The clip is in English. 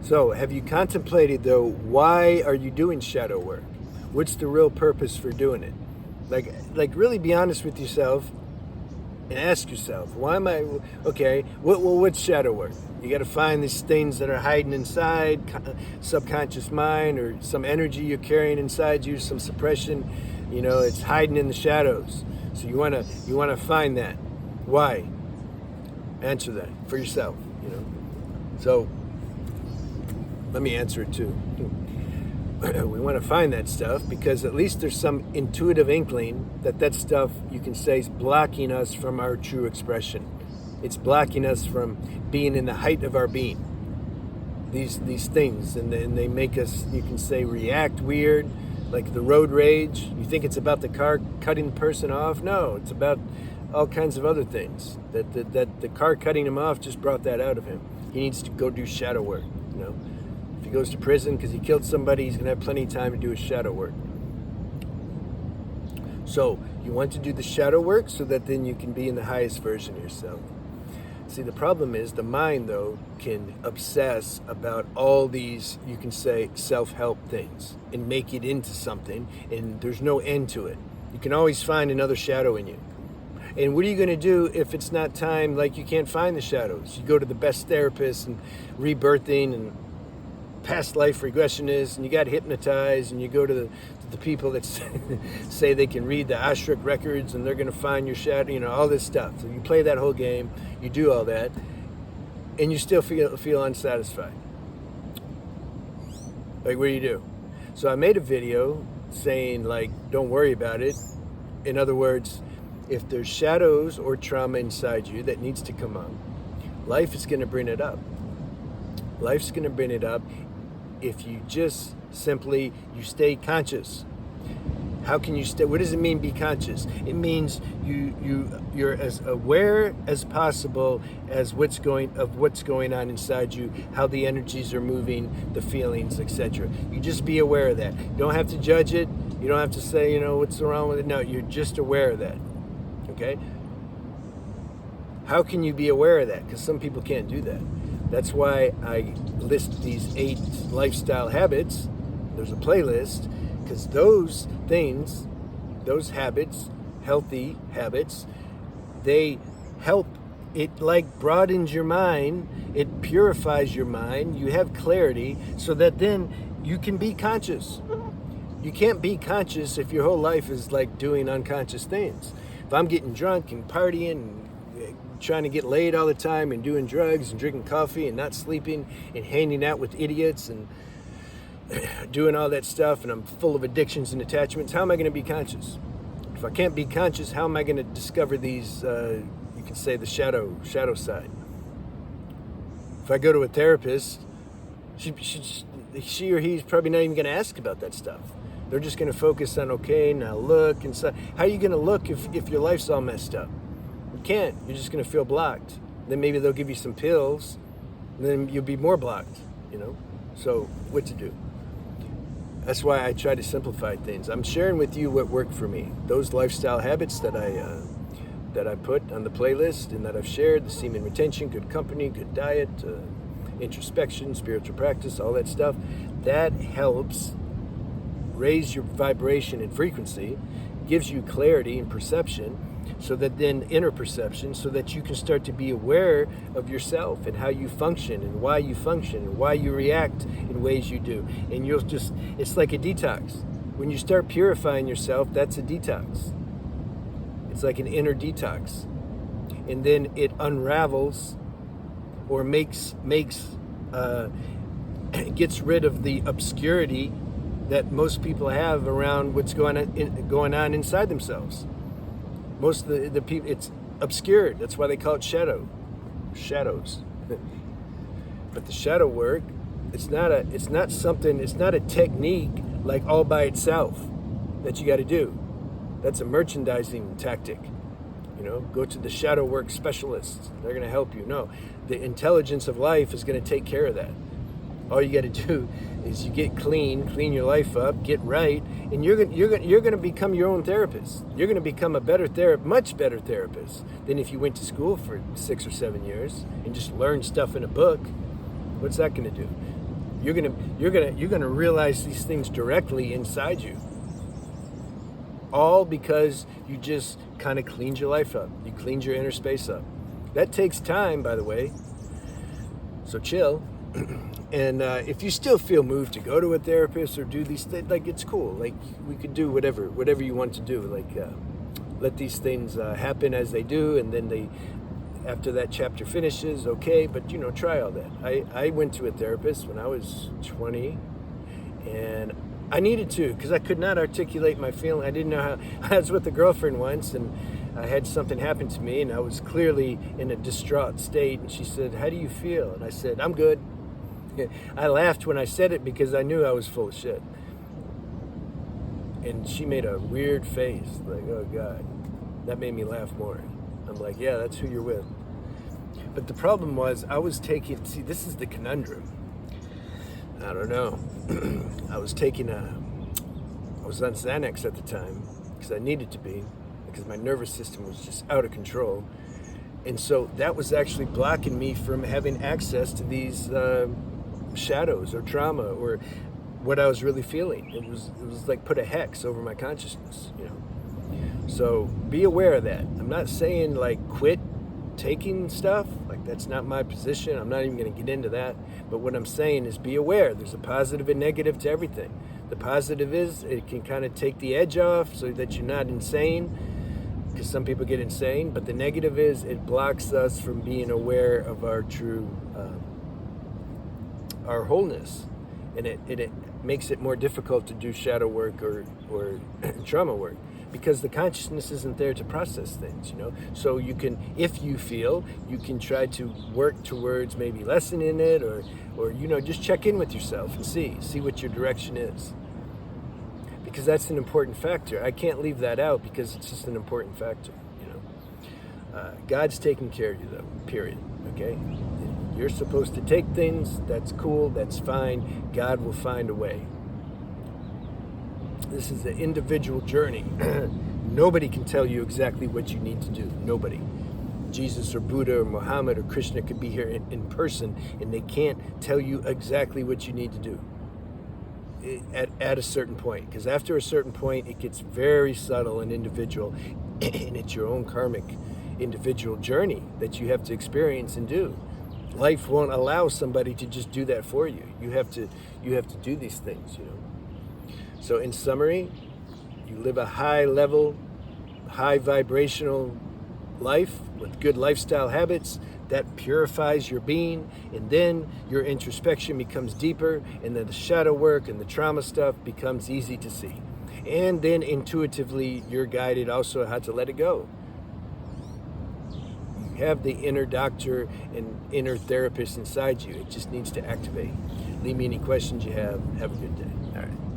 So, have you contemplated though, why are you doing shadow work? What's the real purpose for doing it? Like really be honest with yourself and ask yourself, why am I okay? What's shadow work? You got to find these things that are hiding inside, subconscious mind, or some energy you're carrying inside you, some suppression. You know, it's hiding in the shadows. So you wanna find that. Why? Answer that for yourself. You know. So let me answer it too. We want to find that stuff because at least there's some intuitive inkling that stuff you can say is blocking us from our true expression. It's blocking us from being in the height of our being. These things, and they make us, you can say, react weird, like the road rage. You think it's about the car cutting the person off? No, it's about all kinds of other things. That the car cutting him off just brought that out of him. He needs to go do shadow work. You know, if he goes to prison because he killed somebody, he's gonna have plenty of time to do his shadow work. So you want to do the shadow work so that then you can be in the highest version of yourself. See, the problem is the mind, though, can obsess about all these, you can say, self-help things and make it into something, and there's no end to it. You can always find another shadow in you. And what are you going to do if it's not time, like you can't find the shadows? You go to the best therapist and rebirthing and past life regressionists, and you got hypnotized, and you go to the people that say they can read the Ashrik records and they're going to find your shadow, you know, all this stuff. So you play that whole game, you do all that, and you still feel unsatisfied. Like, what do you do? So I made a video saying, like, don't worry about it. In other words, if there's shadows or trauma inside you that needs to come up, life is going to bring it up. Life's going to bring it up if you just simply, you stay conscious. How can you stay? What does it mean, be conscious? It means you're as aware as possible as what's going on inside you, how the energies are moving, the feelings, etc. You just be aware of that. You don't have to judge it. You don't have to say, you know, what's wrong with it. No, you're just aware of that. Okay? How can you be aware of that? Because some people can't do that. That's why I list these 8 lifestyle habits. There's a playlist, because those things, those habits, healthy habits, they help. It like broadens your mind, it purifies your mind, you have clarity, so that then you can be conscious. You can't be conscious if your whole life is like doing unconscious things. If I'm getting drunk and partying and trying to get laid all the time and doing drugs and drinking coffee and not sleeping and hanging out with idiots and doing all that stuff, and I'm full of addictions and attachments, how am I going to be conscious? If I can't be conscious, how am I going to discover these, you can say, the shadow side? If I go to a therapist, she or he's probably not even going to ask about that stuff. They're just going to focus on, okay, now look and so. How are you going to look if your life's all messed up? You can't. You're just going to feel blocked. Then maybe they'll give you some pills, and then you'll be more blocked, you know? So what to do? That's why I try to simplify things. I'm sharing with you what worked for me. Those lifestyle habits that I put on the playlist and that I've shared, the semen retention, good company, good diet, introspection, spiritual practice, all that stuff, that helps raise your vibration and frequency, gives you clarity and perception, so that then inner perception, so that you can start to be aware of yourself and how you function and why you react in ways you do. And you'll just, it's like a detox. When you start purifying yourself, that's a detox. It's like an inner detox. And then it unravels or gets rid of the obscurity that most people have around what's going on inside themselves. Most of the people, it's obscured. That's why they call it shadows. But the shadow work, it's not a technique like all by itself that you got to do. That's a merchandising tactic. You know, go to the shadow work specialists. They're going to help you. No, the intelligence of life is going to take care of that. All you got to do is you get clean your life up, get right, and you're going to become your own therapist. You're going to become a much better therapist than if you went to school for 6 or 7 years and just learned stuff in a book. What's that going to do? You're gonna realize these things directly inside you. All because you just kind of cleaned your life up. You cleaned your inner space up. That takes time, by the way. So chill. And if you still feel moved to go to a therapist or do these things, like, it's cool. Like, we could do whatever you want to do. Like, let these things happen as they do, and then after that chapter finishes, okay. But try all that. I went to a therapist when I was 20, and I needed to, because I could not articulate my feeling. I didn't know how. I was with a girlfriend once, and I had something happen to me, and I was clearly in a distraught state. And she said, "How do you feel?" And I said, "I'm good." I laughed when I said it because I knew I was full of shit. And she made a weird face, like, "Oh God." That made me laugh more. I'm like, "Yeah, that's who you're with." But the problem was, I was taking. See, this is the conundrum. I don't know. I was on Xanax at the time because I needed to be, because my nervous system was just out of control. And so that was actually blocking me from having access to these shadows or trauma or what I was really feeling. It was like put a hex over my consciousness, So be aware of that. I'm not saying like quit taking stuff. Like, that's not my position. I'm not even going to get into that. But what I'm saying is be aware. There's a positive and negative to everything. The positive is it can kind of take the edge off so that you're not insane, because some people get insane. But the negative is it blocks us from being aware of our true, our wholeness. And it makes it more difficult to do shadow work or trauma work, because the consciousness isn't there to process things, So you can, if you feel, you can try to work towards maybe lessening it, or just check in with yourself and see what your direction is. Because that's an important factor. I can't leave that out because it's just an important factor, God's taking care of you though, period, okay? You're supposed to take things, that's cool, that's fine. God will find a way. This is an individual journey. Nobody can tell you exactly what you need to do. Nobody. Jesus or Buddha or Muhammad or Krishna could be here in person, and they can't tell you exactly what you need to do at a certain point. Because after a certain point, it gets very subtle and individual, and it's your own karmic individual journey that you have to experience and do. Life won't allow somebody to just do that for you. You have to do these things, So in summary, you live a high level, high vibrational life with good lifestyle habits that purifies your being, and then your introspection becomes deeper, and then the shadow work and the trauma stuff becomes easy to see. And then intuitively you're guided also how to let it go. You have the inner doctor and inner therapist inside you. It just needs to activate. Leave me any questions you have. Have a good day. All right.